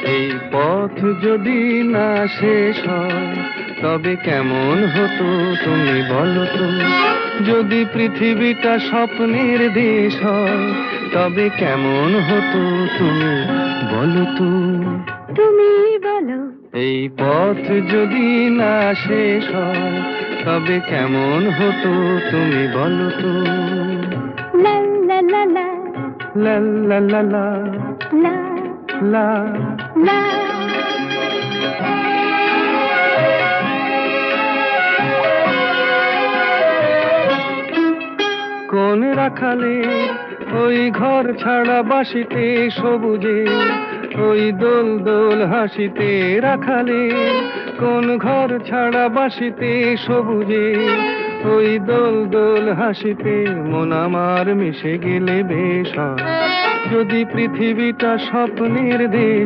এই পথ যদি না শেষ হয় তবে কেমন হতো তুমি বলো তো। যদি পৃথিবীটা স্বপ্নের দেশ হয় তবে কেমন হতো তুমি বলো তো। তুমি বলো। এই পথ যদি না শেষ হয় তবে কেমন হতো তুমি বলো তো। লা লা লা লা লা লা লা লা লা লা। লা। কোন রাখালে ওই ঘর ছাড়া বাসিতে সবুজে, ওই দোল দোল হাসিতে রাখালে। কোন ঘর ছাড়া বাসিতে সবুজে, ওই দোল দোল হাসিতে মন আমার মিশে গেলে বেশ হয়। যদি পৃথিবীটা স্বপ্নের দেশ